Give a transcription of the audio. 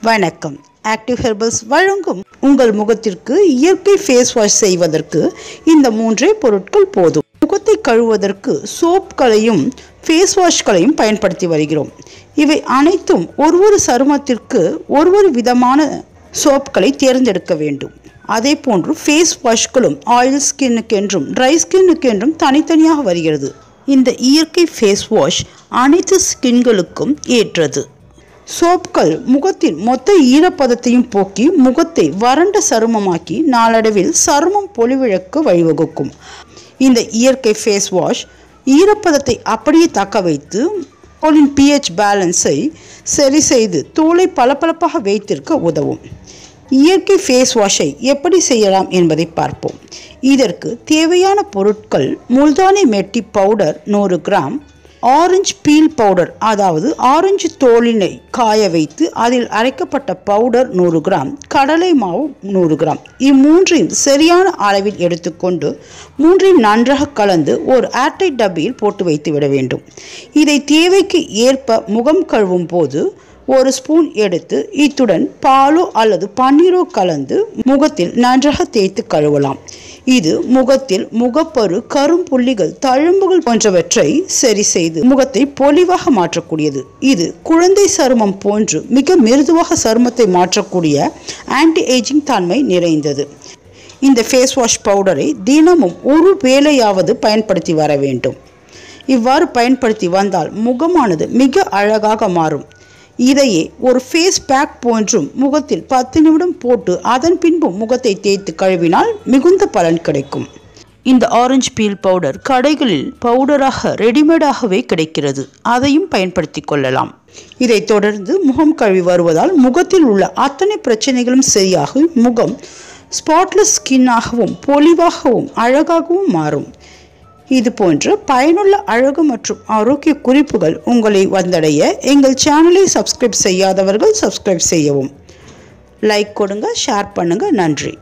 வணக்கம். Active herbals வழங்கும் உங்கள் முகத்திற்கு இயற்கை ஃபேஸ் வாஷ் செய்வதற்கு இந்த மூன்றே பொருட்கள் போதும். முகத்தை கழுவுவதற்கு சோப்களையும் ஃபேஸ் வாஷ்களையும் பயன்படுத்தி வருகிறோம். இவை அனைத்தும் ஒரு சருமத்திற்கு ஒரு விதமான சோப்களை தேர்ந்தெடுக்க வேண்டும். அதே போன்று ஃபேஸ் வாஷ்களும் ஆயில் ஸ்கின்னுக்கு என்றும் ட்ரை ஸ்கின்னுக்கு என்றும் தனித்தனியாக வருகிறது. இந்த இயற்கை ஃபேஸ் வாஷ் அனைத்து ஸ்கின்களுக்கும் ஏற்றது. சோப்கள் முகத்தின் மொத்த ஈரப்பதத்தையும் போக்கி முகத்தை வறண்ட சருமமாக்கி நாளடைவில் சருமம் பொலிவிழக்க வழிவகுக்கும். இந்த இயற்கை ஃபேஸ் வாஷ் ஈரப்பதத்தை அப்படியே தக்க வைத்து தோலின் pH பேலன்ஸை சரி செய்து தோலை பளபளப்பாக வைத்திருக்க உதவும். இயற்கை ஃபேஸ் வாஷை எப்படி செய்யலாம் என்பதை பார்ப்போம். இதற்கு தேவையான பொருட்கள்: முல்தானி மெட்டி powder 100 gram, orange feel powder அதாவது ஆரஞ்சு தோலினை காய வைத்து அதில் அரைக்கப்பட்ட பவுடர் 100 கிராம், கடலை மாவு 100 கிராம். இம்மூன்றையும் சரியான அளவில் எடுத்துக்கொண்டு மூன்றையும் நன்றாக கலந்து ஒரு ஏர்டைட் டப்பியில் போட்டு வைத்து விட வேண்டும். இதை தேவைக்கு ஏற்ப முகம் கழுவும் போது 1 ஸ்பூன் எடுத்து இத்துடன் பாலோ அல்லது பன்னீரோ கலந்து முகத்தில் நன்றாக தேய்த்து கழுவலாம். இது முகத்தில் முகப்பரு, கரும்புள்ளிகள், தழும்புகள் போன்றவற்றை சரி செய்து முகத்தை பொலிவாக மாற்றக்கூடியது. இது குழந்தை சருமம் போன்று மிக மிருதுவாக சருமத்தை மாற்றக்கூடிய ஆன்டி ஏஜிங் தன்மை நிறைந்தது. இந்த ஃபேஸ் வாஷ் பவுடரை தினமும் ஒரு வேளையாவது பயன்படுத்தி வர வேண்டும். இவ்வாறு பயன்படுத்தி வந்தால் முகமானது மிக அழகாக மாறும். இதையே ஒரு ஃபேஸ் பேக் போன்றும் முகத்தில் 10 நிமிடம் போட்டு அதன் பின்பும் முகத்தை தேய்த்து கழுவினால் மிகுந்த பலன் கிடைக்கும். இந்த ஆரஞ்சு பீல் பவுடர் கடைகளில் பவுடராக ரெடிமேடாகவே கிடைக்கிறது. அதையும் பயன்படுத்தி கொள்ளலாம். இதை தொடர்ந்து முகம் கழுவி வருவதால் முகத்தில் உள்ள அத்தனை பிரச்சனைகளும் சரியாகி முகம் ஸ்பாட்லெஸ் ஸ்கின்னாகவும் பொலிவாகவும் அழகாகவும் மாறும். இது போன்ற பயனுள்ள அழகு மற்றும் ஆரோக்கிய குறிப்புகள் உங்களை வந்தடைய எங்கள் சேனலை சப்ஸ்கிரைப் செய்யாதவர்கள் சப்ஸ்கிரைப் செய்யவும். லைக் கொடுங்க, ஷேர் பண்ணுங்க. நன்றி.